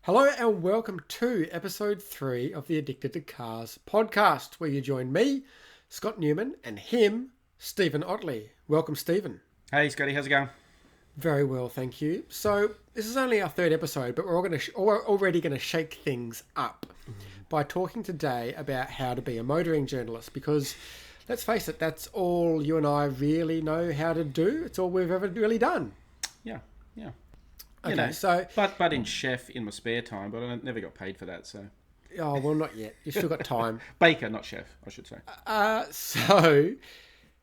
Hello and welcome to episode 3 of the Addicted to Cars podcast, where you join me, Scott Newman, and him, Stephen Ottley. Welcome, Stephen. Hey, Scotty, how's it going? Very well, thank you. So this is only our third episode, but we're already going to shake things up by talking today about how to be a motoring journalist, because let's face it, that's all you and I really know how to do. It's all we've ever really done. Yeah. Okay, so... But in chef in my spare time, but I never got paid for that, so... Oh, well, not yet. You've still got time. Baker, not chef, I should say. So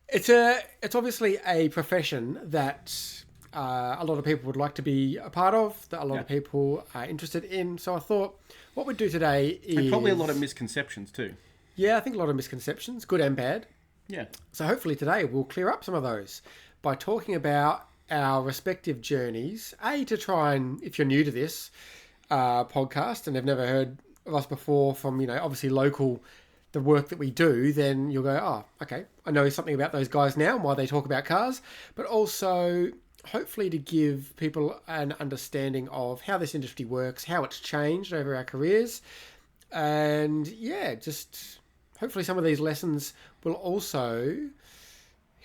it's obviously a profession that a lot of people would like to be a part of, that a lot of people are interested in. So I thought what we'd do today is... And probably a lot of misconceptions too. Yeah, I think a lot of misconceptions, good and bad. Yeah. So hopefully today we'll clear up some of those by talking about our respective journeys. To try and, if you're new to this podcast and have never heard of us before from, obviously local, the work that we do, then you'll go, oh, okay, I know something about those guys now and why they talk about cars, but also hopefully to give people an understanding of how this industry works, how it's changed over our careers, and just hopefully some of these lessons will also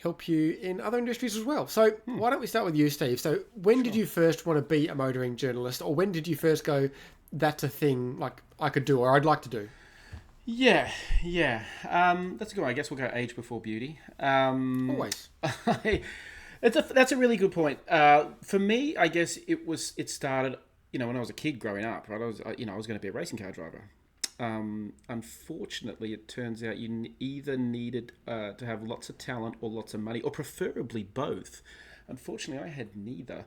help you in other industries as well. So why don't we start with you, Steve? So when did you first want to be a motoring journalist, or when did you first go, that's a thing like I could do or I'd like to do? Yeah. That's a good one. I guess we'll go age before beauty. Always. That's a really good point. For me, I guess it started, when I was a kid growing up, right? I was going to be a racing car driver. Unfortunately, it turns out you either needed to have lots of talent or lots of money, or preferably both. Unfortunately, I had neither.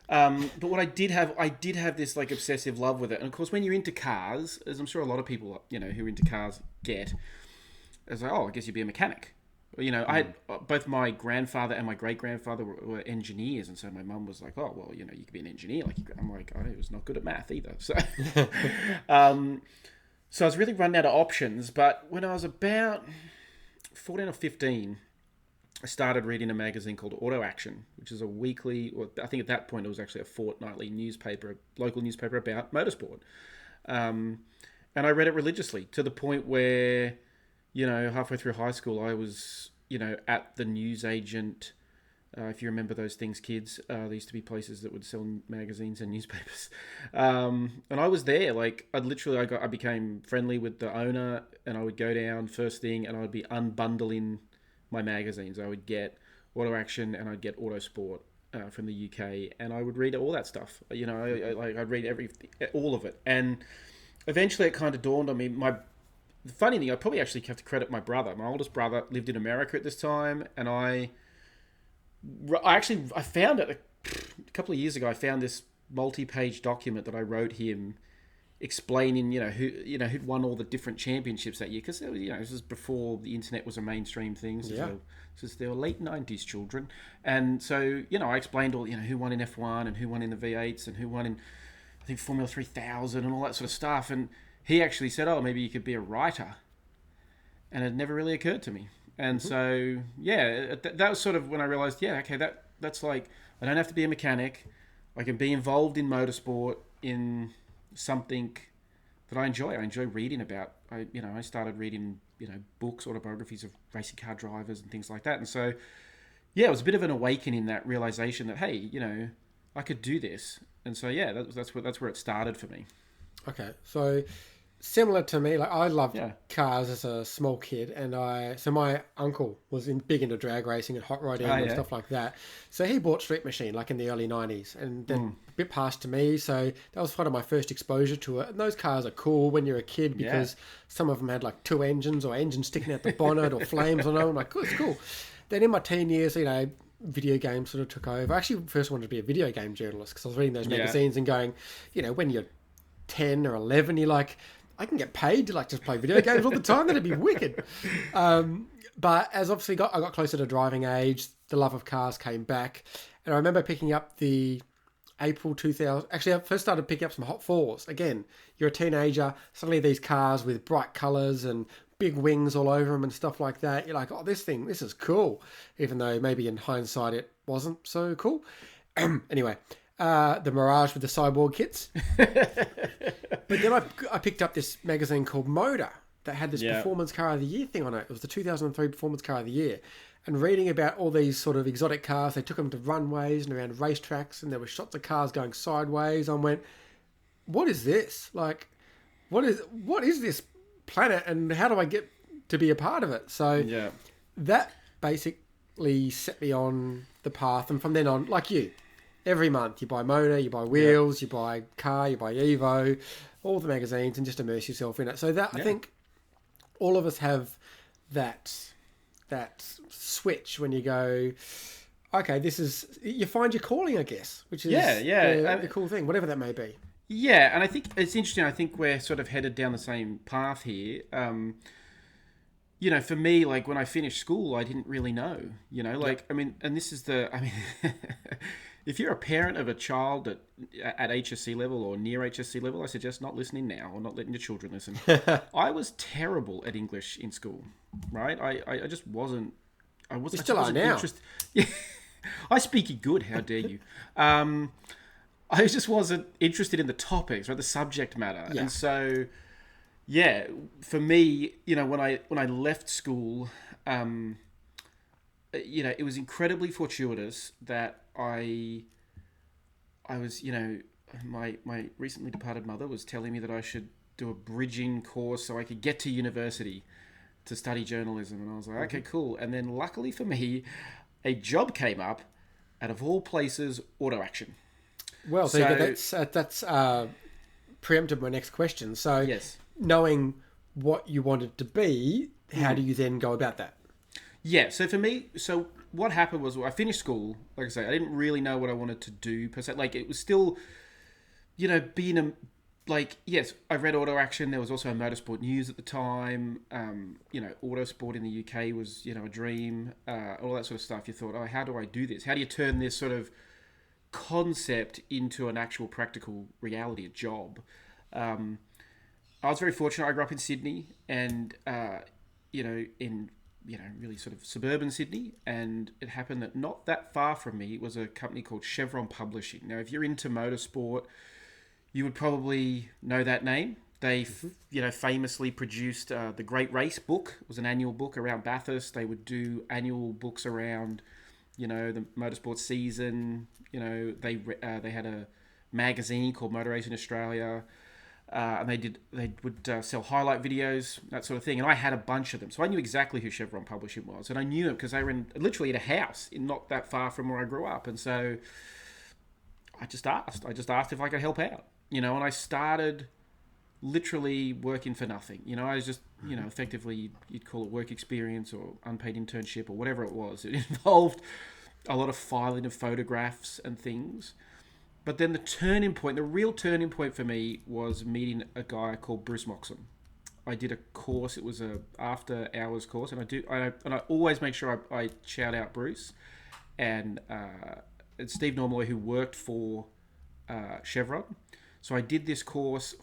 But what I did have this like obsessive love with it. And of course, when you're into cars, as I'm sure a lot of people, who are into cars get, it's like, I guess you'd be a mechanic. I had both my grandfather and my great-grandfather were engineers, and so my mum was like, oh, well, you could be an engineer. I'm like, I was not good at math either. So, so I was really running out of options. But when I was about 14 or 15, I started reading a magazine called Auto Action, which is a weekly, or I think at that point it was actually a fortnightly newspaper, local newspaper about motorsport. And I read it religiously to the point where, halfway through high school, I was, at the newsagent. If you remember those things, kids, there used to be places that would sell magazines and newspapers. And I was there. Like, I became friendly with the owner, and I would go down first thing and I would be unbundling my magazines. I would get Auto Action and I'd get Autosport from the UK, and I would read all that stuff. I'd read all of it. And eventually it kind of dawned on me. The funny thing, I probably actually have to credit my brother. My oldest brother lived in America at this time, and I found it a couple of years ago. I found this multi-page document that I wrote him explaining, who'd won all the different championships that year. Because, this was before the internet was a mainstream thing. So they were late 90s children. And so, I explained all, who won in F1 and who won in the V8s and who won in, I think, Formula 3000 and all that sort of stuff. And he actually said, oh, maybe you could be a writer. And it never really occurred to me. And so, that was sort of when I realized, that's like, I don't have to be a mechanic. I can be involved in motorsport in something that I enjoy. I enjoy reading about. I started reading, books, autobiographies of racing car drivers and things like that. And so, it was a bit of an awakening, that realization that, hey, I could do this. And so, that's where it started for me. Okay, so similar to me, like I loved cars as a small kid, and so my uncle was big into drag racing and hot rodding and stuff like that. So he bought Street Machine like in the early 90s, and then a bit past to me. So that was kind of my first exposure to it. And those cars are cool when you're a kid because some of them had like 2 engines or engines sticking out the bonnet or flames on them. I'm like, it's cool. Then in my teen years, video games sort of took over. I actually first wanted to be a video game journalist because I was reading those magazines and going, when you're 10 or 11, you're like, I can get paid to just play video games all the time. That'd be wicked. But as obviously I got closer to driving age, the love of cars came back. And I remember picking up the April 2000. Actually, I first started picking up some Hot Fours. Again, you're a teenager. Suddenly these cars with bright colours and big wings all over them and stuff like that. You're like, oh, this is cool. Even though maybe in hindsight it wasn't so cool. Anyway, the Mirage with the cyborg kits. But then I picked up this magazine called Motor that had this Performance Car of the Year thing on it. It was the 2003 Performance Car of the Year. And reading about all these sort of exotic cars, they took them to runways and around racetracks, and there were shots of cars going sideways. I went, what is this? Like, what is this planet, and how do I get to be a part of it? So that basically set me on the path. And from then on, like you, every month you buy Motor, you buy Wheels, you buy Car, you buy Evo, all the magazines, and just immerse yourself in it. So that I think all of us have that switch when you go, okay, this is, you find your calling, I guess, which is the cool thing, whatever that may be. Yeah, and I think it's interesting. I think we're sort of headed down the same path here. For me, like when I finished school, I didn't really know, I mean, and this is if you're a parent of a child at HSC level or near HSC level, I suggest not listening now or not letting your children listen. I was terrible at English in school, right? I just wasn't. You still are now. Yeah, I speak good. How dare you? I just wasn't interested in the topics, right? The subject matter, and so. Yeah, for me, when I left school, it was incredibly fortuitous that I was, my recently departed mother was telling me that I should do a bridging course so I could get to university to study journalism, and I was like, okay, cool. And then luckily for me, a job came up, out of all places, Auto Action. Well, so that's preempted my next question. So yes. Knowing what you wanted to be, how do you then go about that? Yeah, so for me, what happened was I finished school. Like I say, I didn't really know what I wanted to do per se. Like it was still, being yes, I read Auto Action. There was also a Motorsport News at the time. Autosport in the UK was, a dream. All that sort of stuff. You thought, oh, how do I do this? How do you turn this sort of concept into an actual practical reality, a job? I was very fortunate. I grew up in Sydney and, in really sort of suburban Sydney. And it happened that not that far from me was a company called Chevron Publishing. Now, if you're into motorsport, you would probably know that name. They, famously produced the Great Race book. It was an annual book around Bathurst. They would do annual books around, the motorsport season. They had a magazine called Motor Racing Australia. And they would sell highlight videos, that sort of thing. And I had a bunch of them. So I knew exactly who Chevron Publishing was. And I knew them because they were literally at a house not that far from where I grew up. And so I just asked. If I could help out. And I started literally working for nothing. I was just, effectively, you'd call it work experience or unpaid internship or whatever it was. It involved a lot of filing of photographs and things. But then the real turning point for me was meeting a guy called Bruce Moxham. I did a course. It was a after hours course, and I always make sure I shout out Bruce and Steve Normally, who worked for Chevron. So I did this course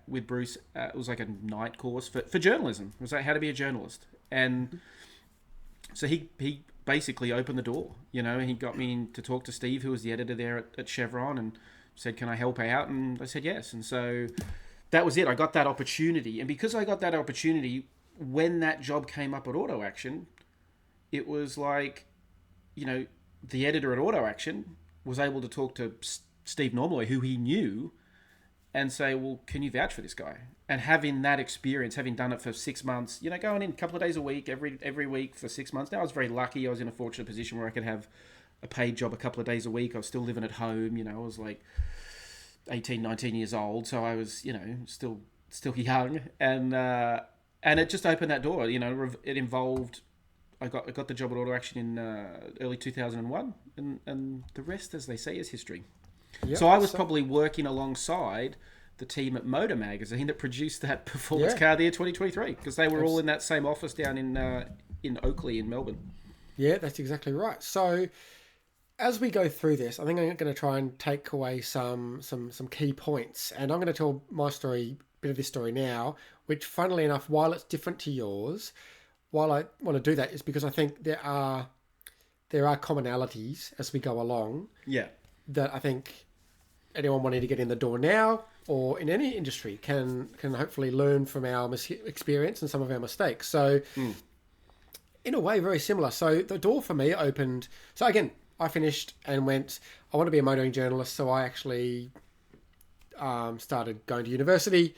with Bruce. It was like a night course for journalism. It was like how to be a journalist, and so he basically opened the door, he got me in to talk to Steve, who was the editor there at Chevron, and said, can I help out? And I said yes. And so that was it. I got that opportunity. And because I got that opportunity, when that job came up at Auto Action, it was like, the editor at Auto Action was able to talk to Steve Normally, who he knew, and say, well, can you vouch for this guy? And having that experience, having done it for 6 months, going in a couple of days a week, every week for 6 months. Now, I was very lucky. I was in a fortunate position where I could have a paid job a couple of days a week. I was still living at home. I was like 18, 19 years old. So I was, still young. And it just opened that door. It involved, I got the job at Auto Action in early 2001. And the rest, as they say, is history. Yep. So I was probably working alongside the team at Motor Magazine that produced that Performance Car of the Year 2023, because they were all in that same office down in Ottley in Melbourne. Yeah, that's exactly right. So as we go through this, I think I'm going to try and take away some key points, and I'm going to tell my story, bit of this story now, which funnily enough, while it's different to yours, while I want to do that is because I think there are commonalities as we go along. Yeah. That I think anyone wanting to get in the door now or in any industry can hopefully learn from our experience and some of our mistakes. So in a way, very similar. So the door for me opened. So again, I finished and went, I want to be a motoring journalist. So I actually started going to university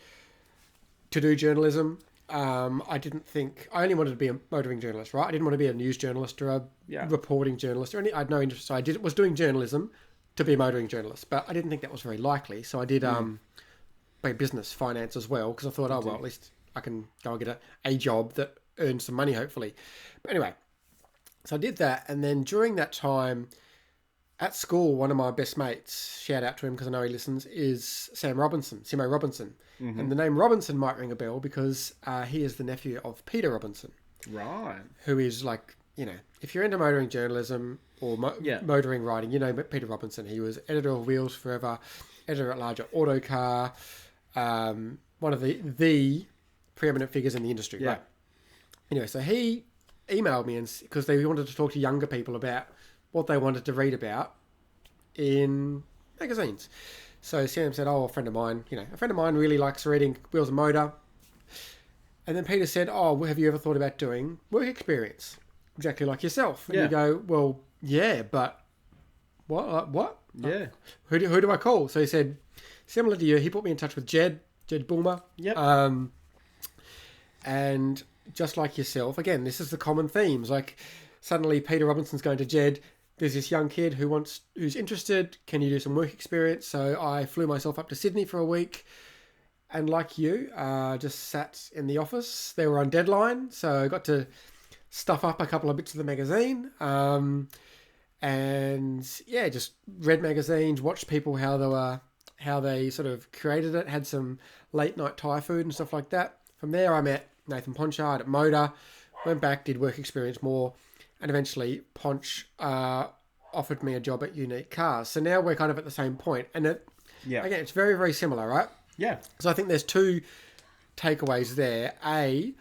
to do journalism. I didn't think, I only wanted to be a motoring journalist, right? I didn't want to be a news journalist or a reporting journalist or any, I had no interest. So I was doing journalism to be a motoring journalist, but I didn't think that was very likely. So I did business finance as well, because I thought, well, at least I can go and get a job that earns some money, hopefully. But anyway, so I did that. And then during that time at school, one of my best mates, shout out to him because I know he listens, is Simo Robinson. Mm-hmm. And the name Robinson might ring a bell because he is the nephew of Peter Robinson. Right. Who is like, if you're into motoring journalism or motoring writing, Peter Robinson. He was editor of Wheels Forever, editor at Larger Autocar, one of the preeminent figures in the industry. Yeah. Right? Anyway, so he emailed me because they wanted to talk to younger people about what they wanted to read about in magazines. So Sam said, a friend of mine really likes reading Wheels and Motor. And then Peter said, have you ever thought about doing work experience? Exactly like yourself. And you go, well, yeah, but what? Yeah. Who do I call? So he said, similar to you, he put me in touch with Jed Bulmer. Yep. And just like yourself, again, this is the common themes. Like suddenly Peter Robinson's going to Jed. There's this young kid who's interested. Can you do some work experience? So I flew myself up to Sydney for a week. And like you, just sat in the office. They were on deadline. So I got to stuff up a couple of bits of the magazine. And just read magazines, watched people how they sort of created it, had some late night Thai food and stuff like that. From there, I met Nathan Ponchard at Motor, went back, did work experience more, and eventually Ponch offered me a job at Unique Cars. So now we're kind of at the same point. And again, it's very, very similar, right? Yeah. So I think there's two takeaways there. A,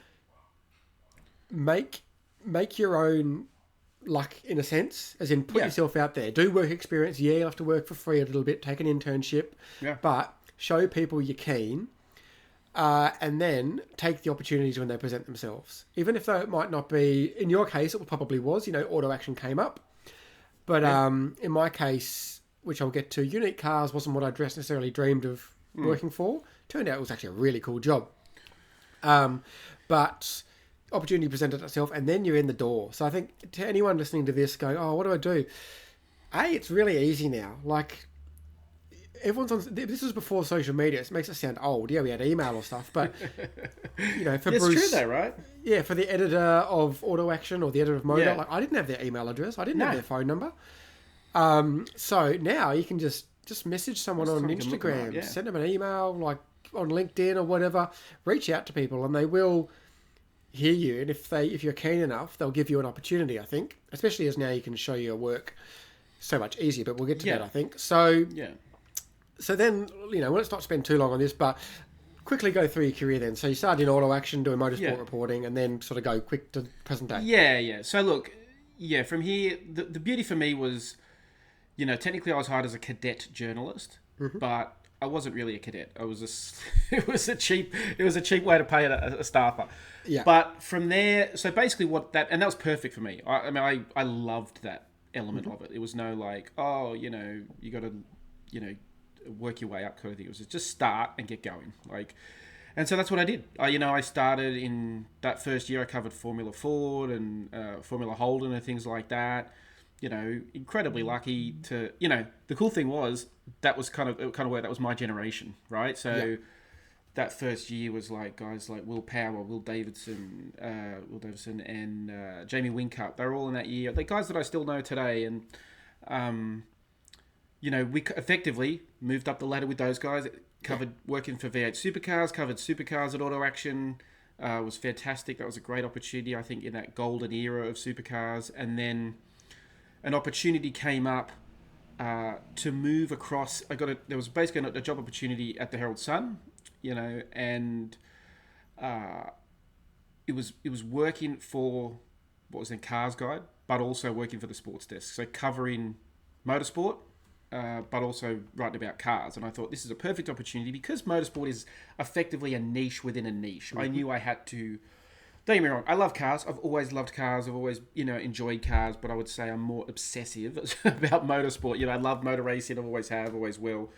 make your own luck in a sense, as in put yourself out there. Do work experience. Yeah, you have to work for free a little bit, take an internship. Yeah. But show people you're keen. And then take the opportunities when they present themselves. Even if it might not be, in your case, it probably was, Auto Action came up. But in my case, which I'll get to, Unique Cars wasn't what I necessarily dreamed of working for. Turned out it was actually a really cool job. But opportunity presented itself, and then you're in the door. So I think to anyone listening to this going, what do I do? It's really easy now. Like, everyone's on. This was before social media. It makes it sound old. Yeah, we had email or stuff, but for Bruce, it's true though, right? Yeah, for the editor of Auto Action or the editor of Motor, Yeah. I didn't have their email address. I didn't have their phone number. So now you can just message someone on Instagram, send them an email, like on LinkedIn or whatever. Reach out to people, and they will hear you. And if you're keen enough, they'll give you an opportunity. I think, especially as now you can show your work so much easier. But we'll get to that. I think so. Yeah. So then, let's not spend too long on this, but quickly go through your career then. So you started in Auto Action, doing motorsport reporting, and then sort of go quick to present day. Yeah. So look, from here, the beauty for me was, technically I was hired as a cadet journalist, but I wasn't really a cadet. I was it was a cheap way to pay a staffer. Yeah. But from there, so basically and that was perfect for me. I loved that element of it. It was no like, you got to, work your way up kind of thing. It was just start and get going. And so that's what I did. I started in that first year. I covered Formula Ford and Formula Holden and things like that. Incredibly lucky to. The cool thing was that was kind of where that was my generation, right? So that first year was like guys like Will Power, Will Davidson, and Jamie Whincup. They were all in that year. They're guys that I still know today, and we effectively moved up the ladder with those guys. Covered working for V8 Supercars, covered Supercars at Auto Action. Was fantastic. That was a great opportunity, I think, in that golden era of Supercars. And then an opportunity came up to move across. There was basically a job opportunity at the Herald Sun, and it was working for what was then Cars Guide, but also working for the sports desk. So covering motorsport, but also writing about cars. And I thought this is a perfect opportunity because motorsport is effectively a niche within a niche. I knew I had to. Don't get me wrong, I love cars. I've always loved cars. I've always, enjoyed cars, but I would say I'm more obsessive about motorsport. I love motor racing. I always have, always will.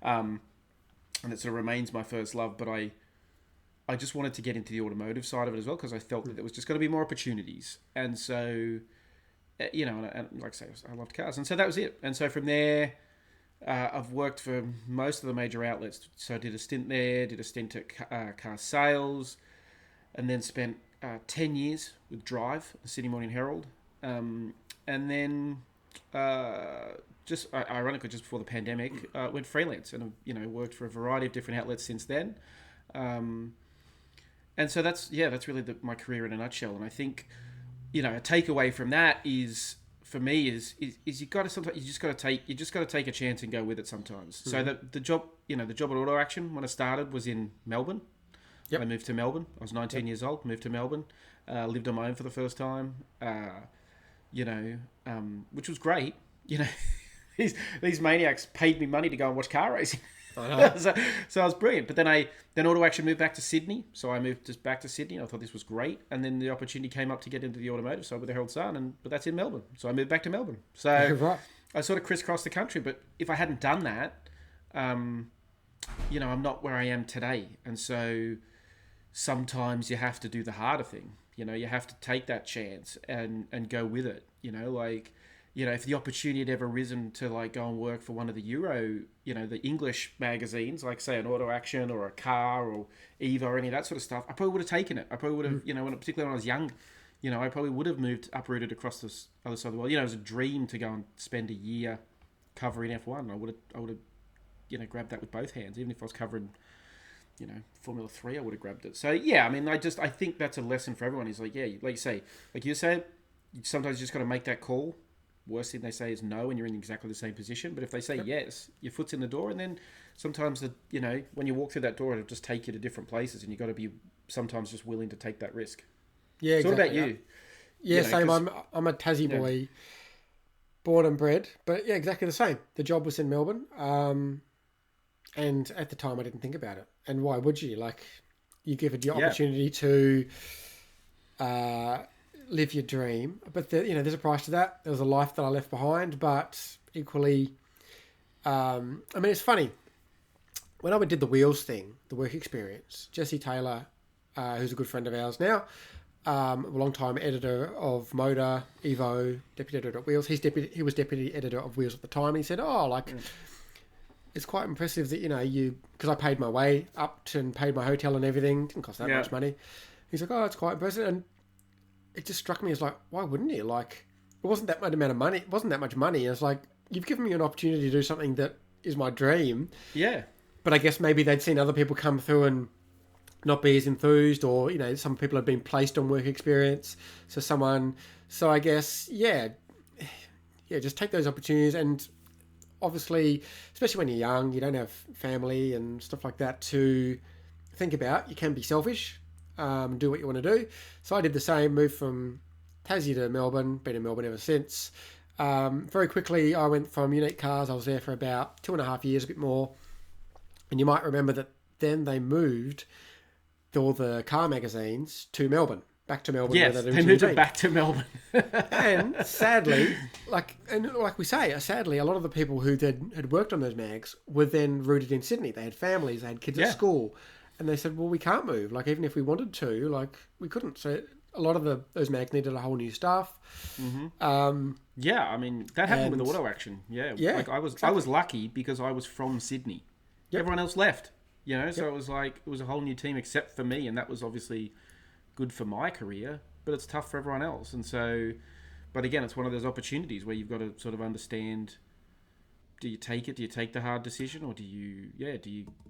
And it sort of remains my first love, but I just wanted to get into the automotive side of it as well because I felt that there was just going to be more opportunities. And so, and like I say, I loved cars. And so that was it. And so from there, I've worked for most of the major outlets. So I did a stint there, did a stint at car sales, and then spent 10 years with Drive, the Sydney Morning Herald. And then just ironically, just before the pandemic, went freelance and, worked for a variety of different outlets since then. And so that's really my career in a nutshell. And I think, a takeaway from that is, for me, is you just got to take a chance and go with it sometimes. Mm-hmm. So the job at Auto Action when I started was in Melbourne. Yep. I moved to Melbourne. I was 19 years old, moved to Melbourne, lived on my own for the first time, which was great. These maniacs paid me money to go and watch car racing. so I was brilliant. But then Auto Action moved back to Sydney. So I moved just back to Sydney. I thought this was great. And then the opportunity came up to get into the automotive side with the Herald Sun. But that's in Melbourne. So I moved back to Melbourne. So right. I sort of crisscrossed the country. But if I hadn't done that, I'm not where I am today. And so sometimes you have to do the harder thing. You have to take that chance and go with it. If the opportunity had ever risen to go and work for one of the Euro, the English magazines, like say an Auto Action or a Car or Eva or any of that sort of stuff, I probably would have taken it. I probably would have, particularly when I was young, I probably would have uprooted across the other side of the world. It was a dream to go and spend a year covering F1. I would have, grabbed that with both hands, even if I was covering, Formula 3, I would have grabbed it. So yeah, I think that's a lesson for everyone. Is like you say, sometimes you just got to make that call. Worst thing they say is no, and you're in exactly the same position. But if they say yes, your foot's in the door, and then sometimes when you walk through that door, it'll just take you to different places, and you got to be sometimes just willing to take that risk. Yeah, so exactly. What about you? Yeah, same. I'm a Tassie boy, born and bred, but yeah, exactly the same. The job was in Melbourne, and at the time I didn't think about it. And why would you? You give it the opportunity to live your dream, but there's a price to that. There was a life that I left behind, but equally, it's funny. When I did the wheels thing, the work experience, Jesse Taylor, who's a good friend of ours now, a long-time editor of Motor, Evo, deputy editor at Wheels. He was deputy editor of Wheels at the time. And he said, it's quite impressive that, because I paid my way up and paid my hotel and everything. Didn't cost that much money. He's like, it's quite impressive. And it just struck me as why wouldn't you? It wasn't that much amount of money. It wasn't that much money. It's you've given me an opportunity to do something that is my dream. Yeah. But I guess maybe they'd seen other people come through and not be as enthused, or, some people have been placed on work experience. So I guess, just take those opportunities. And obviously, especially when you're young, you don't have family and stuff like that to think about. You can be selfish. Do what you want to do. So I did the same, moved from Tassie to Melbourne, been in Melbourne ever since. Very quickly, I went from Unique Cars. I was there for about 2.5 years, a bit more. And you might remember that then they moved all the car magazines to Melbourne, back to Melbourne. Yes, they moved it back to Melbourne. And sadly, like we say, sadly, a lot of the people who had worked on those mags were then rooted in Sydney. They had families, they had kids at school. And they said, well, we can't move. Even if we wanted to, we couldn't. So a lot of those mags needed a whole new staff. Mm-hmm. That happened with Auto Action. Yeah. I was lucky because I was from Sydney. Yep. Everyone else left. So it was it was a whole new team except for me, and that was obviously good for my career, but it's tough for everyone else. And so, but again, it's one of those opportunities where you've got to sort of understand. Do you take it? Do you take the hard decision, or do you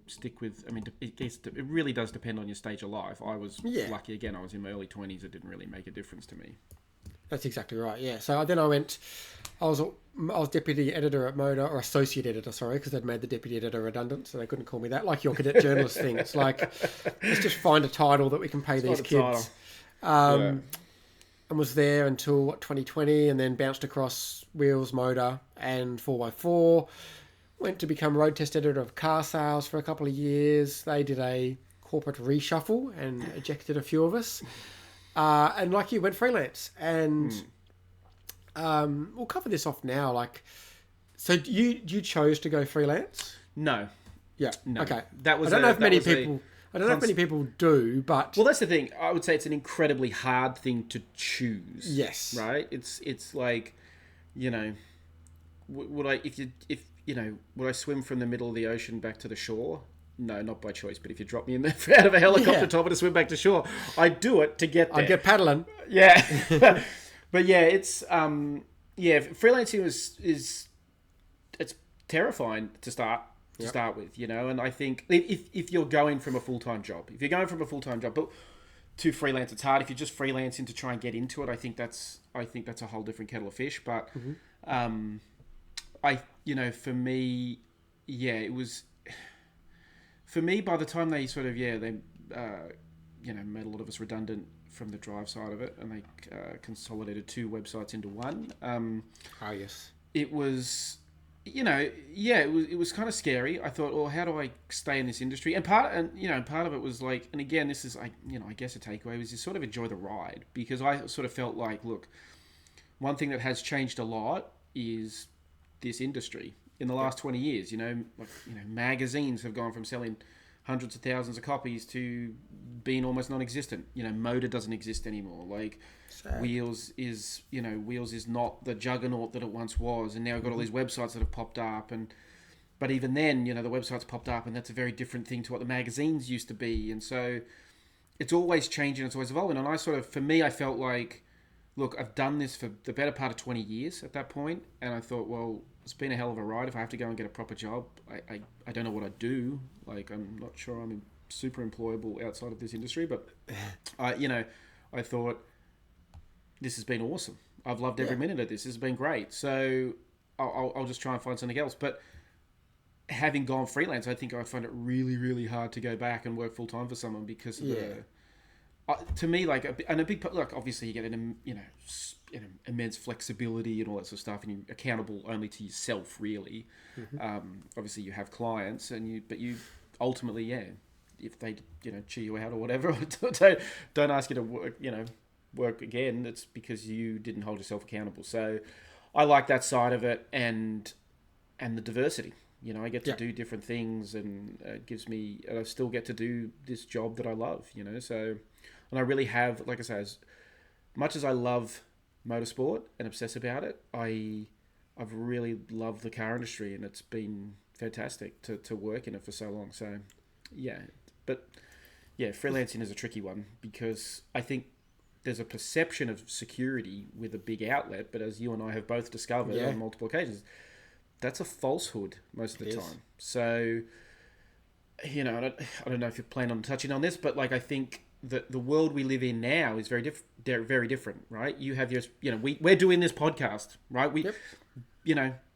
stick with? It really does depend on your stage of life. I was lucky again. I was in my early 20s. It didn't really make a difference to me. That's exactly right. Yeah. So then I was deputy editor at Motor, or associate editor, sorry, because they'd made the deputy editor redundant, so they couldn't call me that. Like your cadet journalist thing. It's let's just find a title that we can pay these kids. and was there until 2020, and then bounced across Wheels, Motor, and 4x4. Went to become road test editor of car sales for a couple of years. They did a corporate reshuffle and ejected a few of us. And like you, went freelance. And we'll cover this off now. Like, so you chose to go freelance? No. Yeah. No. Okay. That was. I don't know if many people do, but well, that's the thing. I would say it's an incredibly hard thing to choose. Yes. Right. It's like, you know, would I swim from the middle of the ocean back to the shore? No, not by choice. But if you drop me in out of a helicopter, told me to swim back to shore, I'd do it to get there. I'd get paddling. Yeah. But yeah, it's freelancing is it's terrifying to start with, you know. And I think if you're going from a full-time job, but to freelance, it's hard. If you're just freelancing to try and get into it, I think that's a whole different kettle of fish. But for me, it was. For me, by the time they sort of made a lot of us redundant from the drive side of it, and they consolidated 2 websites into one. Yes. It was, it was kind of scary. I thought, well, how do I stay in this industry? And part of it was like, and again, this is, I guess a takeaway was you sort of enjoy the ride, because I sort of felt like, look, one thing that has changed a lot is this industry. In the last 20 years, magazines have gone from selling hundreds of thousands of copies to being almost non-existent. Motor doesn't exist anymore. Like, Sad. Wheels is not the juggernaut that it once was, and now we've got all these websites that have popped up. But even then, the websites popped up, and that's a very different thing to what the magazines used to be. And so it's always changing, it's always evolving. And I felt like, look, I've done this for the better part of 20 years at that point, and I thought, well, it's been a hell of a ride. If I have to go and get a proper job, I don't know what I'd do. Like, I'm not sure I'm super employable outside of this industry, but I thought this has been awesome. I've loved every minute of this. This has been great. So I'll just try and find something else. But having gone freelance, I think I find it really, really hard to go back and work full time for someone because of to me, like, a big, look, obviously you get immense flexibility and all that sort of stuff, and you're accountable only to yourself, really. Obviously you have clients, but you ultimately, if they, chew you out or whatever, don't ask you to work again, it's because you didn't hold yourself accountable. So I like that side of it, and the diversity. I get to do different things, and it gives me, and I still get to do this job that I love, so, and I really have, like I say, as much as I love motorsport and obsess about it, I've really loved the car industry, and it's been fantastic to work in it for so long. So, freelancing is a tricky one, because I think there's a perception of security with a big outlet, but as you and I have both discovered on multiple occasions, that's a falsehood most of the time. So, I don't know if you plan on touching on this, but like, I think that the world we live in now is very different, right? You have your, we're doing this podcast, right?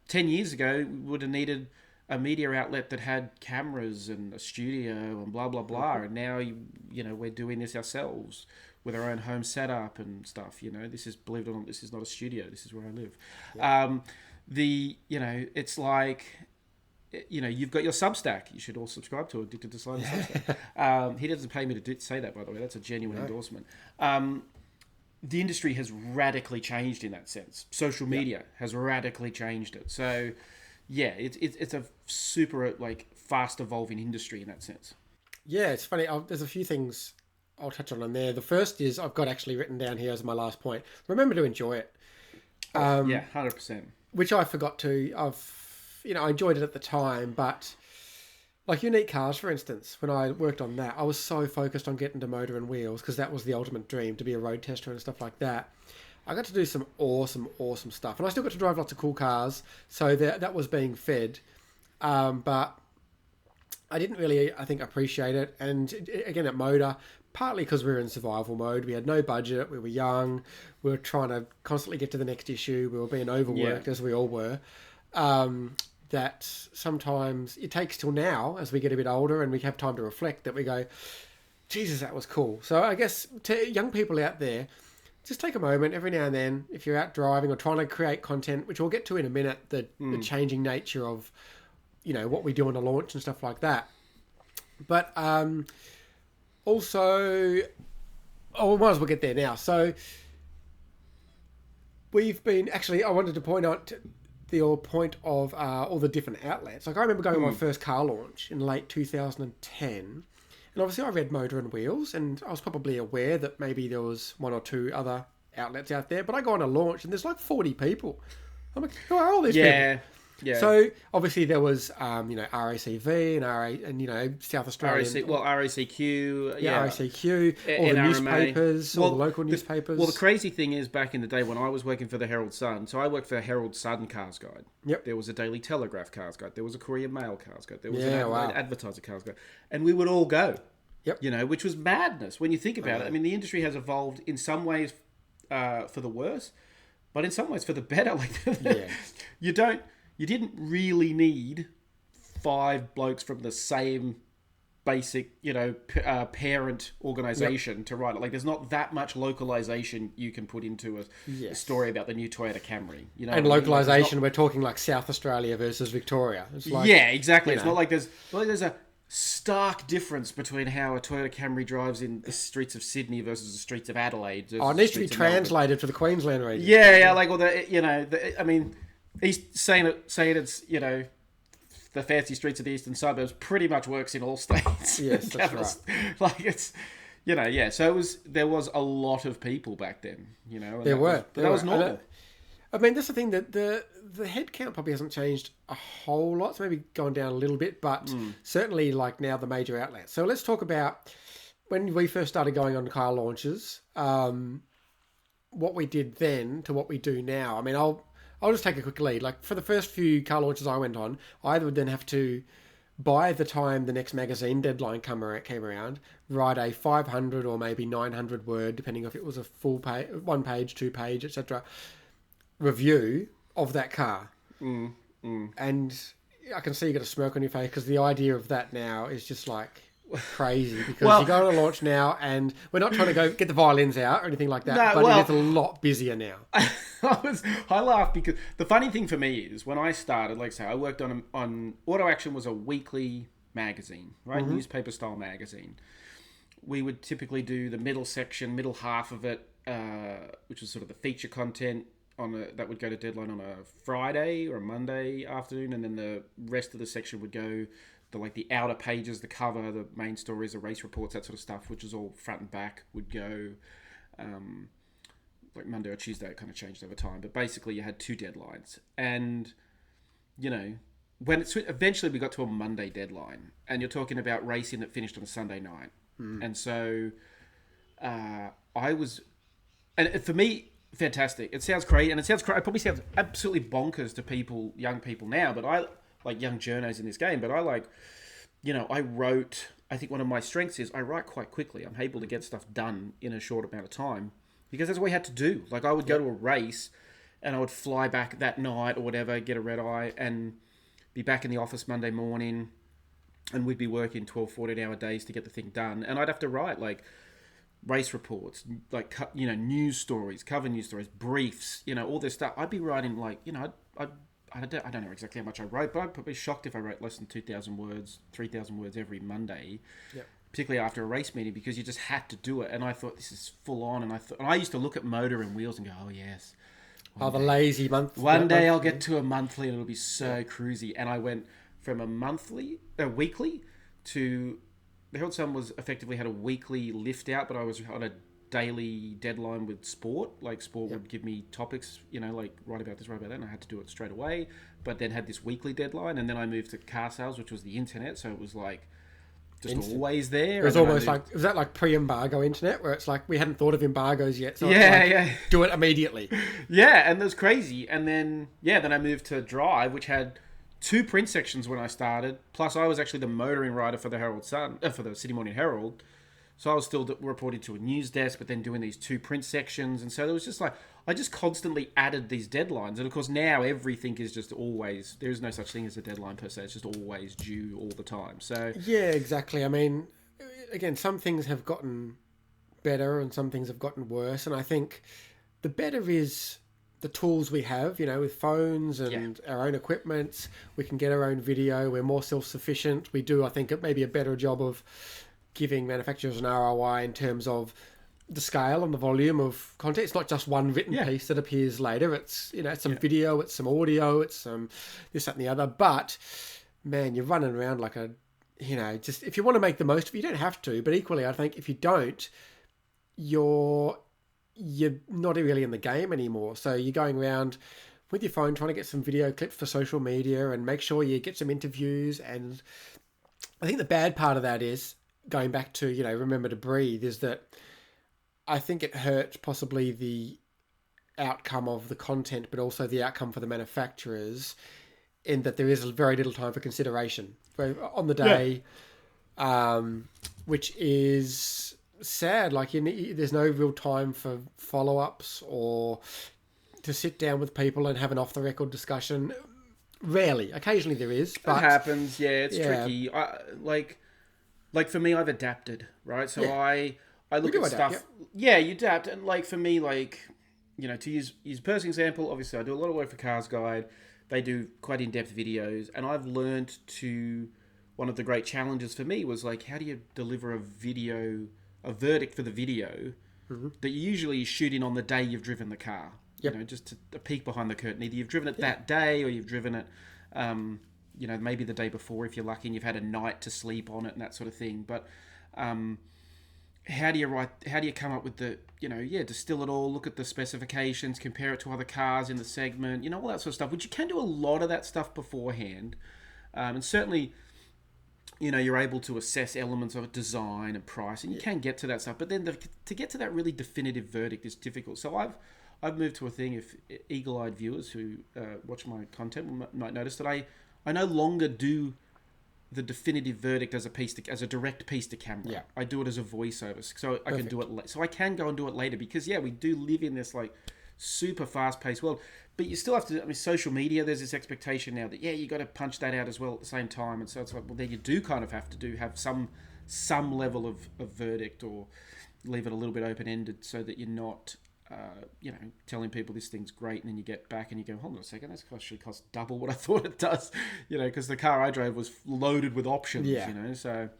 10 years ago, we would have needed a media outlet that had cameras and a studio and blah, blah, blah. And now, we're doing this ourselves with our own home setup and stuff. This is, believe it or not, this is not a studio. This is where I live. It's like, you've got your Substack. You should all subscribe to Addicted to Sliding Substack. He doesn't pay me to say that, by the way. That's a genuine endorsement. The industry has radically changed in that sense. Social media has radically changed it. So, it's a super, like, fast evolving industry in that sense. Yeah, it's funny. There's a few things I'll touch on there. The first is, I've got actually written down here as my last point. Remember to enjoy it. 100%. Which I forgot to. I enjoyed it at the time, but like Unique Cars, for instance, when I worked on that, I was so focused on getting to Motor and Wheels, because that was the ultimate dream, to be a road tester and stuff like that. I got to do some awesome stuff, and I still got to drive lots of cool cars, so that was being fed, but I didn't really, I think, appreciate it. And again, at Motor, partly because we were in survival mode, we had no budget, we were young, we were trying to constantly get to the next issue, we were being overworked, as we all were. That sometimes it takes till now, as we get a bit older and we have time to reflect, that we go, Jesus, that was cool. So I guess to young people out there, just take a moment every now and then, if you're out driving or trying to create content, which we'll get to in a minute, the changing nature of, what we do on a launch and stuff like that. But also, we might as well get there now. So we've been, actually, I wanted to point out the point of all the different outlets. Like I remember going to my first car launch in late 2010. And obviously I read Motor and Wheels, and I was probably aware that maybe there was one or two other outlets out there. But I go on a launch, and there's like 40 people. I'm like, who are all these people? Yeah. So obviously there was, RACV and South Australian. RACQ. RACQ, all the newspapers, all the local newspapers. Well, the crazy thing is, back in the day when I was working for the Herald Sun, so I worked for the Herald Sun Cars Guide. Yep. There was a Daily Telegraph Cars Guide. There was a Courier Mail Cars Guide. There was an Advertiser Cars Guide. And we would all go. Yep. Which was madness when you think about it. I mean, the industry has evolved in some ways for the worse, but in some ways for the better. You didn't really need 5 blokes from the same basic, parent organisation to write it. Like, there's not that much localization you can put into a story about the new Toyota Camry. And localization, we're talking like South Australia versus Victoria. It's like, yeah, exactly. It's not like there's a stark difference betwin how a Toyota Camry drives in the streets of Sydney versus the streets of Adelaide. It needs to be translated for the Queensland region. I mean, saying it's, the fancy streets of the eastern suburbs pretty much works in all states. Yes, that's right. Like, it's, so there was a lot of people back then, and There were. That was normal. I mean, that's the thing, that the head count probably hasn't changed a whole lot. It's maybe gone down a little bit, but certainly like now the major outlets. So let's talk about when we first started going on car launches, what we did then to what we do now. I mean, I'll just take a quick lead. Like, for the first few car launches I went on, I would then have to, by the time the next magazine deadline came around, write a 500 or maybe 900 word, depending if it was a full page, 1 page, 2 page, etc., review of that car. And I can see you got a smirk on your face, because the idea of that now is just like crazy, because you go on a launch now, and we're not trying to go get the violins out or anything like that, but it is a lot busier now. I laugh because the funny thing for me is, when I started, like I say, I worked on Auto Action was a weekly magazine, right? Newspaper style magazine. We would typically do the middle half of it, which was sort of the feature content that would go to deadline on a Friday or a Monday afternoon, and then the rest of the section would go the outer pages, the cover, the main stories, the race reports, that sort of stuff, which is all front and back, would go like Monday or Tuesday. It kind of changed over time, but basically you had 2 deadlines. And when eventually we got to a Monday deadline, and you're talking about racing that finished on a Sunday night. And so and for me, fantastic. It sounds crazy, and it probably sounds absolutely bonkers to young people now, but I like young journos in this game, but I wrote, I think one of my strengths is I write quite quickly. I'm able to get stuff done in a short amount of time, because that's what we had to do. Like, I would go to a race, and I would fly back that night or whatever, get a red eye, and be back in the office Monday morning, and we'd be working 12, 14-hour days to get the thing done. And I'd have to write, like, race reports, like, news stories, cover news stories, briefs, all this stuff. I'd be writing, like, I don't know exactly how much I wrote, but I'd probably be shocked if I wrote less than 2,000 words, 3,000 words every Monday, particularly after a race meeting, because you just had to do it. And I thought, this is full on. And I used to look at Motor and Wheels and go, oh, yes. The lazy month. One day I'll get to a monthly and it'll be so cruisy. And I went from a weekly to... The Herald Sun was effectively had a weekly lift out, but I was on a daily deadline with sport. Like, sport would give me topics, like, write about this, write about that, and I had to do it straight away. But then had this weekly deadline, and then I moved to car sales, which was the internet, so it was like just always there. It was almost like, was that like pre-embargo internet, where it's like we hadn't thought of embargoes yet, so do it immediately. Yeah, and it was crazy. And then I moved to Drive, which had 2 print sections when I started. Plus, I was actually the motoring writer for the Herald Sun, for the Sydney Morning Herald. So I was still reporting to a news desk, but then doing these 2 print sections. And so there was just like, I just constantly added these deadlines. And of course, now everything is just always, there is no such thing as a deadline per se. It's just always due all the time. So yeah, exactly. I mean, again, some things have gotten better and some things have gotten worse. And I think the better is the tools we have, with phones and our own equipment. We can get our own video. We're more self-sufficient. We do, I think, maybe a better job of giving manufacturers an ROI in terms of the scale and the volume of content. It's not just one written piece that appears later. It's, it's some video, it's some audio, it's some this, that, and the other. But, man, you're running around like a, just if you want to make the most of it, you don't have to. But equally, I think if you don't, you're not really in the game anymore. So you're going around with your phone trying to get some video clips for social media and make sure you get some interviews. And I think the bad part of that is, going back to, remember to breathe, is that I think it hurt possibly the outcome of the content, but also the outcome for the manufacturers, in that there is very little time for consideration on the day, which is sad. Like, there's no real time for follow-ups or to sit down with people and have an off-the-record discussion. Rarely. Occasionally there is. But it happens, it's tricky. Like for me, I've adapted, right? So I look at stuff. Yeah, you adapt. And like for me, to use personal example, obviously I do a lot of work for Cars Guide. They do quite in-depth videos. And I've learned one of the great challenges for me was like, how do you deliver a verdict for the video that you usually shoot in on the day you've driven the car? Just a peek behind the curtain. Either you've driven it that day or you've driven it, maybe the day before if you're lucky and you've had a night to sleep on it and that sort of thing. But how do you come up with the, distill it all, look at the specifications, compare it to other cars in the segment, all that sort of stuff, which you can do a lot of that stuff beforehand. And certainly, you're able to assess elements of design and price, and you can get to that stuff. But then to get to that really definitive verdict is difficult. So I've moved to a thing, if eagle-eyed viewers who watch my content might notice, that I no longer do the definitive verdict as a direct piece to camera. Yeah. I do it as a voiceover, so I can do it. So I can go and do it later because we do live in this like super fast-paced world. But you still have to. I mean, social media. There's this expectation now that you got to punch that out as well at the same time, and so it's like, well, then you do kind of have to have some level of verdict, or leave it a little bit open-ended so that you're not. Telling people this thing's great, and then you get back and you go, hold on a second, this actually costs double what I thought it does, because the car I drove was loaded with options, so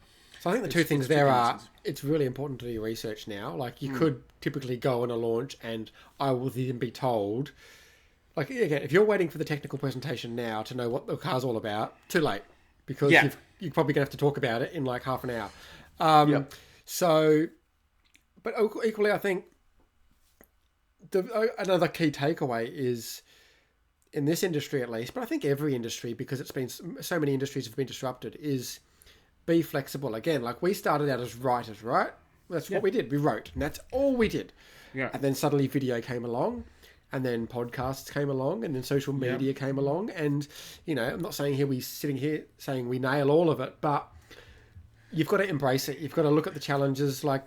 I think the two things there are, it's really important to do your research now. Like, you could typically go on a launch and I will then be told, like, again, if you're waiting for the technical presentation now to know what the car's all about, too late, because you're probably going to have to talk about it in like half an hour. So, but equally, I think another key takeaway is, in this industry at least, but I think every industry, because it's been so many industries have been disrupted, is be flexible. Again, like, we started out as writers, right? That's what we did. We wrote, and that's all we did. Yeah. And then suddenly video came along, and then podcasts came along, and then social media came along. And, I'm not saying we're sitting here saying we nail all of it, but you've got to embrace it. You've got to look at the challenges. Like,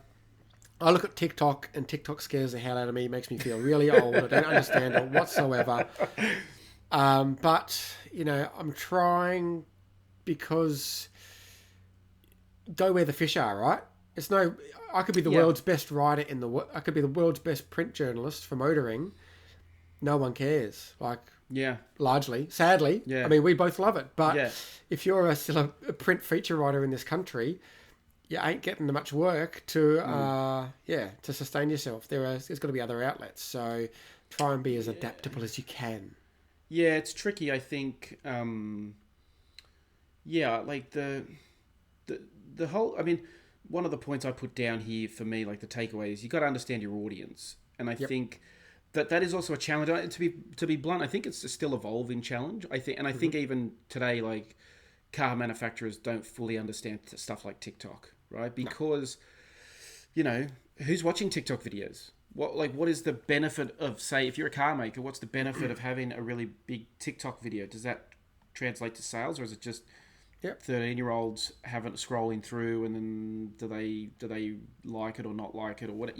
I look at TikTok, and TikTok scares the hell out of me. It makes me feel really old. I don't understand it whatsoever. But, I'm trying, because go where the fish are, right? I could be the world's best writer I could be the world's best print journalist for motoring. No one cares. Like, largely, sadly. Yeah. I mean, we both love it. But if you're still a print feature writer in this country, you ain't getting much work to sustain yourself. There's got to be other outlets. So try and be as adaptable as you can. Yeah, it's tricky. I think. Like the whole. I mean, one of the points I put down here for me, like the takeaway, is you got to understand your audience, and I think that is also a challenge. And to be blunt, I think it's a still evolving challenge. I think even today, like, car manufacturers don't fully understand stuff like TikTok. Right? Because, who's watching TikTok videos? What is the benefit of, say, if you're a car maker, what's the benefit of having a really big TikTok video? Does that translate to sales, or is it just 13-year-olds scrolling through, and then do they like it or not like it, or what?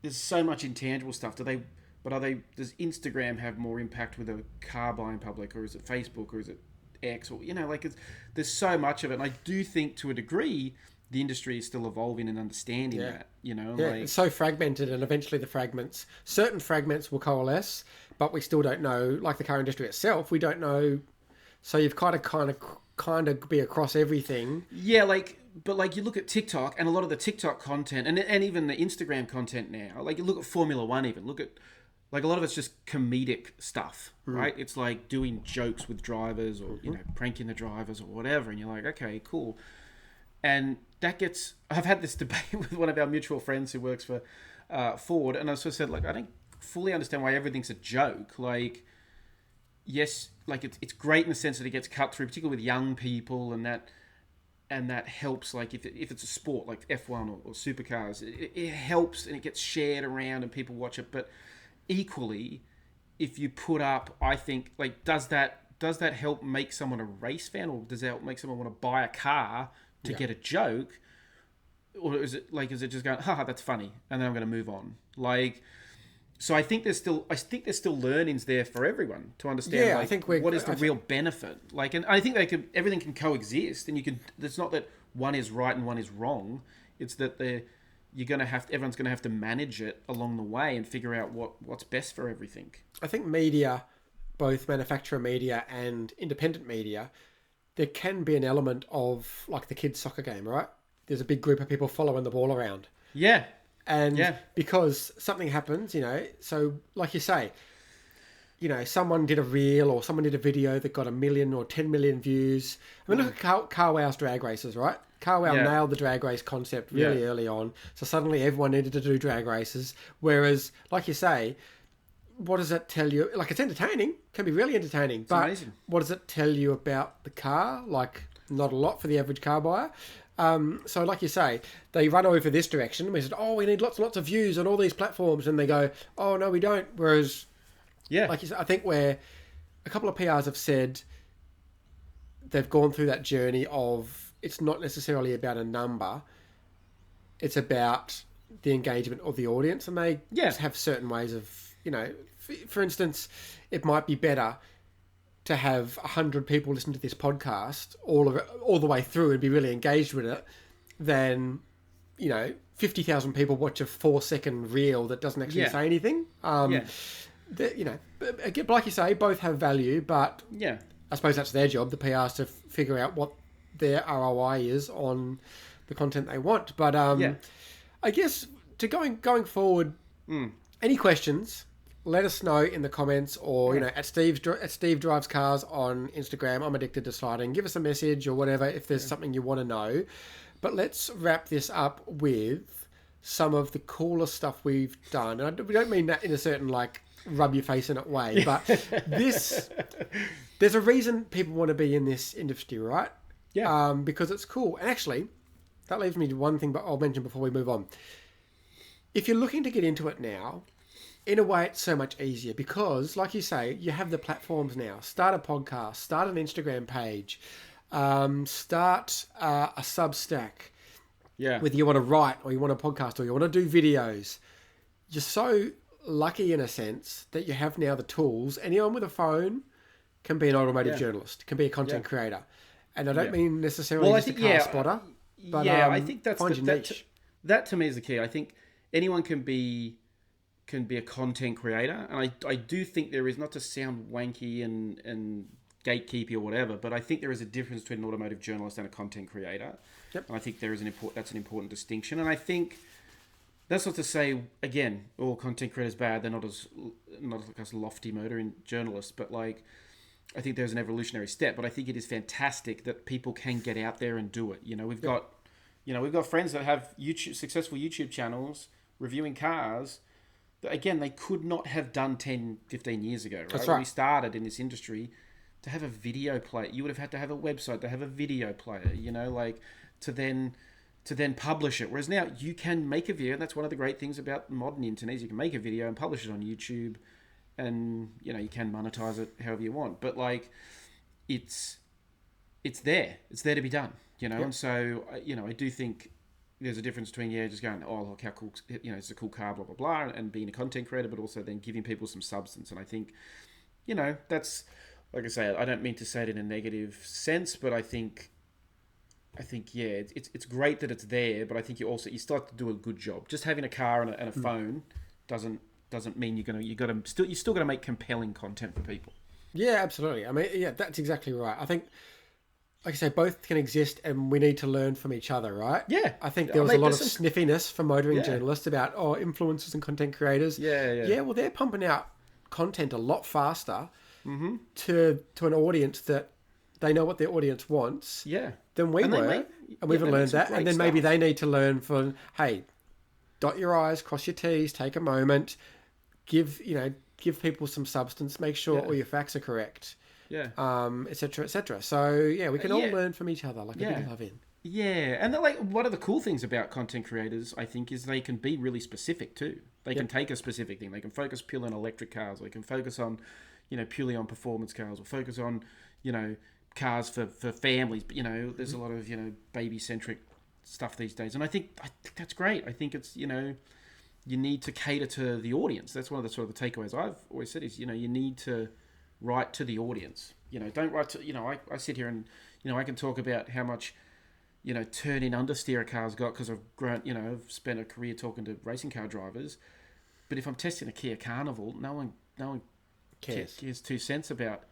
There's so much intangible stuff. Does Instagram have more impact with a car buying public, or is it Facebook, or is it X, or there's so much of it. And I do think, to a degree, the industry is still evolving and understanding that, Yeah, it's so fragmented, and eventually certain fragments will coalesce, but we still don't know, like the car industry itself, we don't know. So you've got to kind of be across everything. Yeah, but you look at TikTok and a lot of the TikTok content and even the Instagram content now, like you look at Formula One even, look at, like a lot of it's just comedic stuff, right? It's like doing jokes with drivers or, pranking the drivers or whatever. And you're like, okay, cool. And I've had this debate with one of our mutual friends who works for Ford, and I sort of said, like, I don't fully understand why everything's a joke. Like, yes, like it's great in the sense that it gets cut through, particularly with young people, and that helps. Like if it's a sport like F1 or supercars, it helps and it gets shared around and people watch it. But equally, if you put up, I think, like, does that help make someone a race fan, or does that help make someone want to buy a car to get a joke, or is it just going, haha, that's funny, and then I'm going to move on? Like, so I think there's still learnings there for everyone to understand. Yeah, like, I think what is the real benefit? Like, and I think everything can coexist, and it's not that one is right and one is wrong. It's that everyone's going to have to manage it along the way and figure out what's best for everything. I think media, both manufacturer media and independent media, there can be an element of like the kids' soccer game, right? There's a big group of people following the ball around. Yeah. And because something happens, so like you say, someone did a reel or someone did a video that got 1 million or 10 million views. I mean, look at Car Wow's drag races, right? Car Wow nailed the drag race concept really early on. So suddenly everyone needed to do drag races. Whereas, like you say, what does that tell you? Like, it's entertaining, can be really entertaining, but amazing. What does it tell you about the car? Like, not a lot for the average car buyer. So like you say, they run over this direction. We said, we need lots and lots of views on all these platforms, and they go, oh no, we don't. Whereas, like you said, I think where a couple of PRs have said they've gone through that journey of, it's not necessarily about a number, it's about the engagement of the audience, and they just have certain ways of, for instance, it might be better to have 100 people listen to this podcast all the way through and be really engaged with it than 50,000 people watch a 4-second reel that doesn't actually say anything. But like you say, both have value, but I suppose that's their job, the PRs, to figure out what their ROI is on the content they want. But I guess going forward, any questions, let us know in the comments, or at Steve Drives Cars on Instagram. I'm addicted to sliding. Give us a message or whatever if there's something you want to know. But let's wrap this up with some of the coolest stuff we've done. And we don't mean that in a certain like rub your face in it way, but there's a reason people want to be in this industry, right? Yeah. Because it's cool. And actually, that leaves me to one thing, but I'll mention before we move on. If you're looking to get into it now, in a way, it's so much easier because, like you say, you have the platforms now. Start a podcast, start an Instagram page, start a Substack. Yeah. Whether you want to write or you want a podcast or you want to do videos. You're so lucky in a sense that you have now the tools. Anyone with a phone can be an automotive journalist, can be a content creator. And I don't mean necessarily just a car spotter. But I think that's find your niche. That to me is the key. I think anyone can be a content creator, and I do think there is, not to sound wanky and gatekeepy or whatever, but I think there is a difference between an automotive journalist and a content creator. Yep. And I think there is that's an important distinction. And I think that's not to say, again, all content creators bad. They're not like us lofty motoring journalists, but like, I think there's an evolutionary step. But I think it is fantastic that people can get out there and do it. We've got friends that have successful YouTube channels reviewing cars. Again, they could not have done 10, 15 years ago, right? That's When right. we started in this industry, to have a video player, you would have had to have a website to have a video player, to then publish it. Whereas now you can make a video, and that's one of the great things about modern internet, is you can make a video and publish it on YouTube, and you can monetize it however you want. But like, it's there to be done, Yep. And so I do think there's a difference between just going, oh look how cool, it's a cool car, blah blah blah, and being a content creator, but also then giving people some substance. And I think that's, like I say, I don't mean to say it in a negative sense, but I think I think it's great that it's there, but I think you still have to do a good job. Just having a car and a phone doesn't mean you still got to make compelling content for people. Yeah, absolutely. I mean, yeah, that's exactly right. I think, like I say, both can exist, and we need to learn from each other, right? Yeah, I think there was a lot of some sniffiness from motoring journalists about influencers and content creators. Yeah. Well, they're pumping out content a lot faster to an audience that they know what their audience wants. Yeah. Than we were, and we've learned that, and then maybe they need to learn from, hey, dot your I's, cross your T's, take a moment, give people some substance, make sure all your facts are correct. Yeah. Et cetera, et cetera. So yeah, we can all learn from each other, like a big love in. Yeah, and like one of the cool things about content creators, I think, is they can be really specific too. They can take a specific thing. They can focus purely on electric cars. They can focus on, purely on performance cars, or focus on, cars for families. But there's a lot of baby centric stuff these days, and I think that's great. I think it's you need to cater to the audience. That's one of the sort of the takeaways I've always said is you need to write to the audience. Don't write to I sit here and I can talk about how much turn-in understeer a car's got because I've grown I've spent a career talking to racing car drivers, but if I'm testing a Kia Carnival, no one cares 2 cents about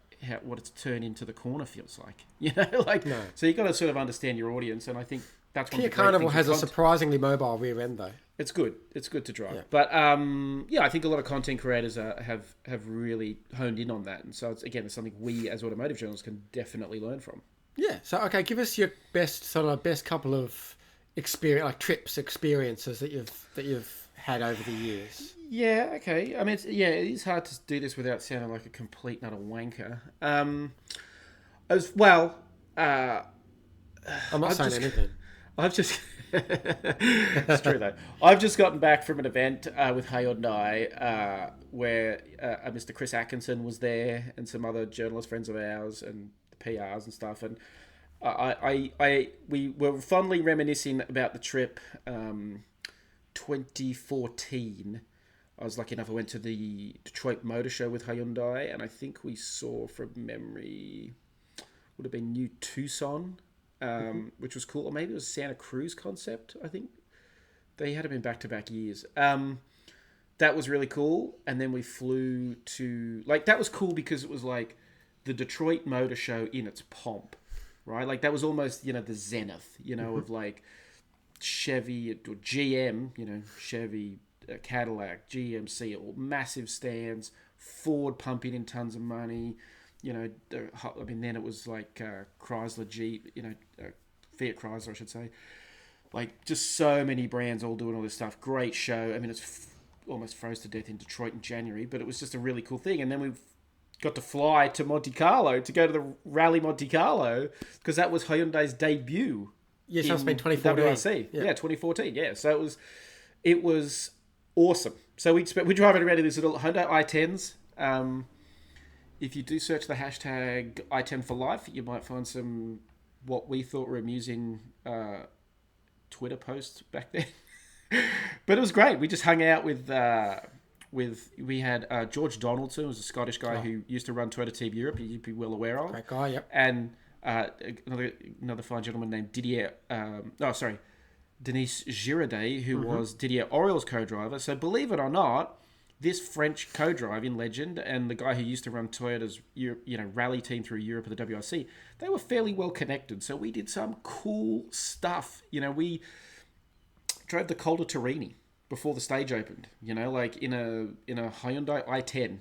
what its turn into the corner feels like. No. So you got to sort of understand your audience, and I think that's one Kia Carnival has a surprisingly mobile rear end though. It's good. It's good to drive. Yeah. But I think a lot of content creators have really honed in on that, and so it's something we as automotive journalists can definitely learn from. Yeah. So okay, give us your best couple of experiences that you've had over the years. Yeah. Okay. I mean, it is hard to do this without sounding like a complete and utter wanker. As well, I'm not saying anything. I've just. It's true though. I've just gotten back from an event with Hyundai where Mr. Chris Atkinson was there and some other journalist friends of ours and the PRs and stuff, and we were fondly reminiscing about the trip 2014. I was lucky enough, I went to the Detroit Motor Show with Hyundai, and I think we saw, from memory, would have been New Tucson, which was cool. Or maybe it was Santa Cruz concept, I think. They had them in back-to-back years. That was really cool. And then we flew to... that was cool because it was like the Detroit Motor Show in its pomp, right? Like, that was almost, the zenith, of like Chevy or GM, Chevy, Cadillac, GMC, all massive stands, Ford pumping in tons of money. Then it was like Chrysler, Jeep, Fiat Chrysler, I should say. Like, just so many brands all doing all this stuff. Great show. I mean, it's almost froze to death in Detroit in January, but it was just a really cool thing. And then we've got to fly to Monte Carlo to go to the Rally Monte Carlo because that was Hyundai's debut. Yes, that's been 2014. WRC. Yeah, 2014. Yeah, so it was awesome. So we're driving around in these little Hyundai i10s. If you do search the hashtag i10 for life, you might find some what we thought were amusing Twitter posts back then. But it was great. We just hung out with we had George Donaldson, who was a Scottish guy who used to run Toyota Team Europe. You'd be well aware of. Great guy, yep. And another fine gentleman named Denis Girardet, who was Didier Auriol's co-driver. So believe it or not, this French co-driving legend and the guy who used to run Toyota's rally team through Europe at the WRC, they were fairly well connected. So we did some cool stuff. We drove the Col de Torini before the stage opened. Like in a Hyundai i10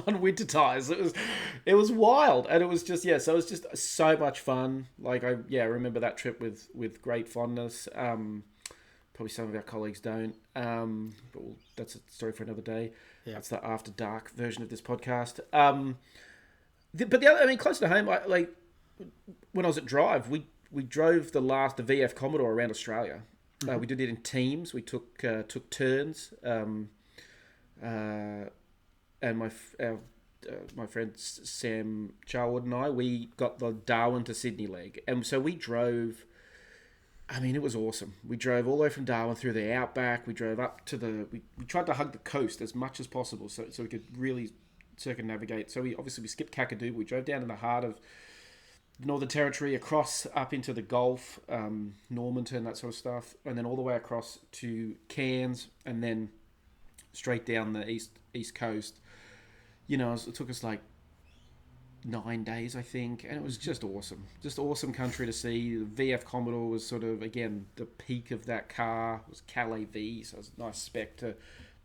on winter tires. It was wild, and it was just So it was just so much fun. Like I remember that trip with great fondness. Probably some of our colleagues don't. But that's a story for another day. Yeah. That's the after dark version of this podcast. But the other, close to home, when I was at Drive, we drove the VF Commodore around Australia. We did it in teams. We took turns. And my friend Sam Charwood and I, we got the Darwin to Sydney leg. And so we drove... it was awesome. We drove all the way from Darwin through the outback. We drove up to we tried to hug the coast as much as possible so we could really circumnavigate. So we skipped Kakadu. We drove down in the heart of Northern Territory, across up into the Gulf, Normanton, that sort of stuff, and then all the way across to Cairns, and then straight down the east coast. It took us like 9 days, I think, and it was just awesome country to see. The VF Commodore was sort of, again, the peak of that car. It was Calais V, so it was a nice spec to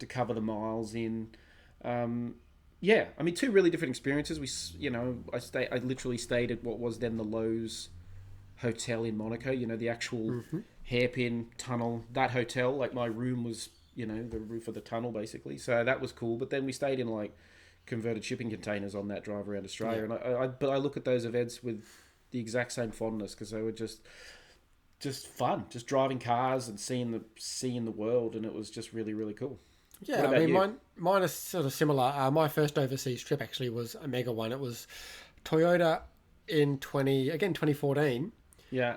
cover the miles in. Yeah, I mean, two really different experiences. I literally stayed at what was then the Lowe's Hotel in Monaco. The actual hairpin tunnel. That hotel, like my room was, the roof of the tunnel basically. So that was cool. But then we stayed in like converted shipping containers on that drive around Australia. Yeah. But I look at those events with the exact same fondness because they were just fun, just driving cars and seeing the world, and it was just really, really cool. Yeah, I mean, mine is sort of similar. My first overseas trip actually was a mega one. It was Toyota in 2014. Yeah.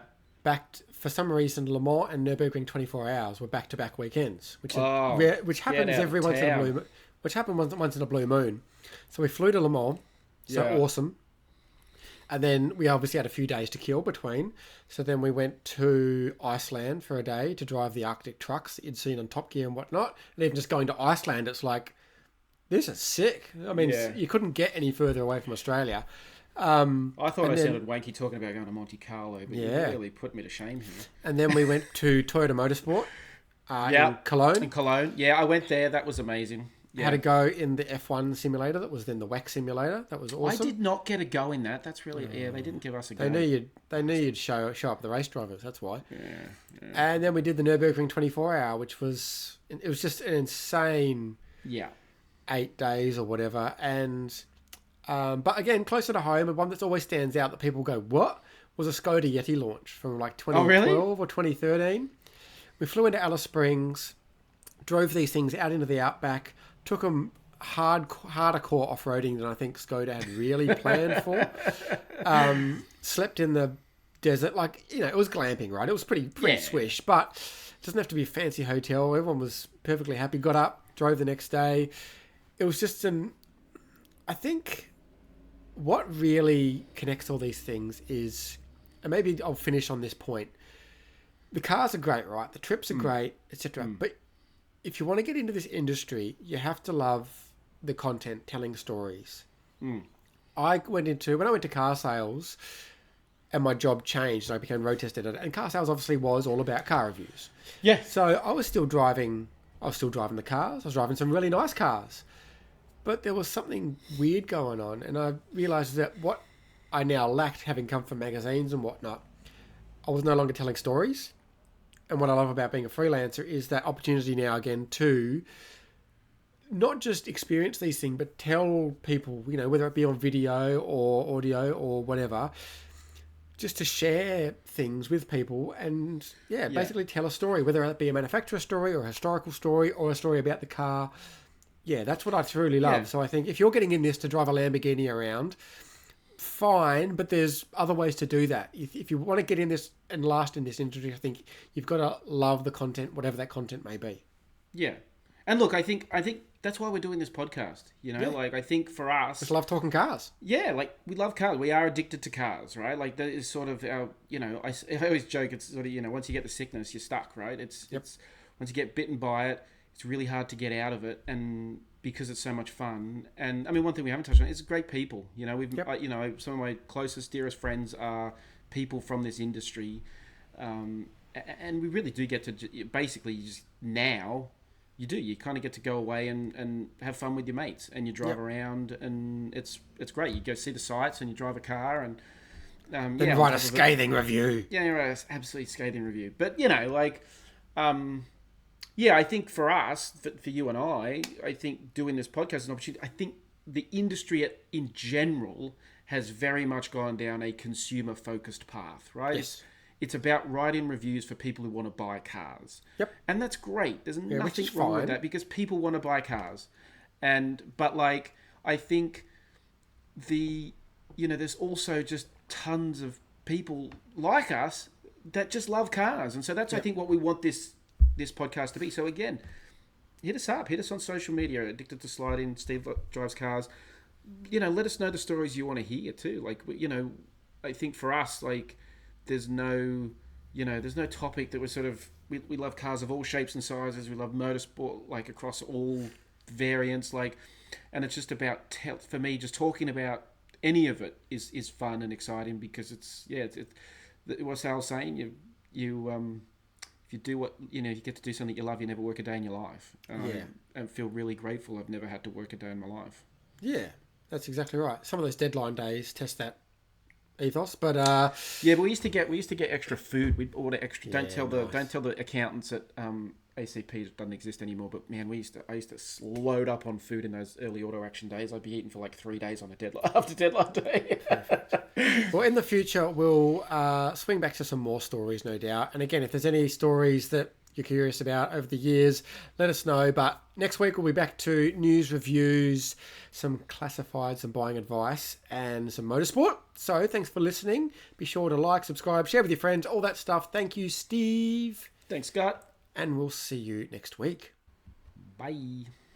For some reason, Le Mans and Nürburgring 24 Hours were back-to-back weekends, which happens every once in a blue, which happened once in a blue moon. So we flew to Le Mans, awesome. And then we obviously had a few days to kill between. So then we went to Iceland for a day to drive the Arctic trucks that you'd seen on Top Gear and whatnot. And even just going to Iceland, it's like, this is sick. I mean, you couldn't get any further away from Australia. I thought I sounded wanky talking about going to Monte Carlo, but you really put me to shame here. And then we went to Toyota Motorsport in Cologne. In Cologne. Yeah, I went there. That was amazing. Yeah. Had to go in the F1 simulator that was then the WEC simulator. That was awesome. I did not get a go in that. That's really they didn't give us a go. They knew you'd show up the race drivers. That's why. Yeah. And then we did the Nürburgring 24 Hour, which was just an insane 8 days or whatever. And but again, closer to home, and one that always stands out that people go, "What?" was a Skoda Yeti launch from like 2012 or 2013. We flew into Alice Springs, drove these things out into the outback. Took them hardcore off-roading than I think Skoda had really planned for. Slept in the desert. It was glamping, right? It was pretty swish, but it doesn't have to be a fancy hotel. Everyone was perfectly happy. Got up, drove the next day. It was just I think what really connects all these things is, and maybe I'll finish on this point, the cars are great, right? The trips are great, etc. But if you want to get into this industry, you have to love the content, telling stories. When I went to car sales and my job changed and I became road test editor, and car sales obviously was all about car reviews. Yeah. So I was still driving the cars. I was driving some really nice cars. But there was something weird going on, and I realised that what I now lacked, having come from magazines and whatnot, I was no longer telling stories. And what I love about being a freelancer is that opportunity now again to not just experience these things, but tell people, whether it be on video or audio or whatever, just to share things with people and basically tell a story, whether it be a manufacturer story or a historical story or a story about the car. Yeah, that's what I truly love. Yeah. So I think if you're getting in this to drive a Lamborghini around, fine, but there's other ways to do that. If you want to get in this and last in this industry, I think you've got to love the content, whatever that content may be. Yeah. And look, I think that's why we're doing this podcast. I think for us, just love talking cars. Yeah, we love cars. We are addicted to cars, right? Like that is sort of our, I always joke, it's sort of, once you get the sickness, you're stuck, right? It's once you get bitten by it, it's really hard to get out of it, and because it's so much fun. And I mean, one thing we haven't touched on is great people. Some of my closest, dearest friends are people from this industry, and we really do get to basically just now. You kind of get to go away and have fun with your mates, and you drive around, and it's great. You go see the sights, and you drive a car, and then write a scathing review. Yeah, you write an absolutely scathing review. But I think for us, for you and I think doing this podcast is an opportunity. I think the industry in general has very much gone down a consumer-focused path, right? Yes. It's about writing reviews for people who want to buy cars. Yep. And that's great. There's nothing wrong with that because people want to buy cars. But I think there's also just tons of people like us that just love cars. And so that's, I think, what we want this podcast to be. So again, hit us up. Hit us on social media. Addicted to Sliding, Steve Drives Cars. Let us know the stories you want to hear too. I think for us, like, there's no, there's no topic that we're sort of, we love cars of all shapes and sizes. We love motorsport, like, across all variants, like, and it's just about, for me, just talking about any of it is fun and exciting, because it's what Sal's saying, if you do what, you get to do something you love, you never work a day in your life. And feel really grateful I've never had to work a day in my life. Yeah, that's exactly right. Some of those deadline days test that ethos, but but we used to get extra food. We'd order extra. Don't tell the accountants at ACP doesn't exist anymore. But man, I used to load up on food in those early auto action days. I'd be eating for like 3 days on a deadline after deadline day. Well, in the future, we'll swing back to some more stories, no doubt. And again, if there's any stories that you're curious about over the years, let us know. But next week we'll be back to news, reviews, some classifieds, some buying advice, and some motorsport. So thanks for listening. Be sure to like, subscribe, share with your friends, all that stuff. Thank you, Steve. Thanks, Scott. And we'll see you next week. Bye.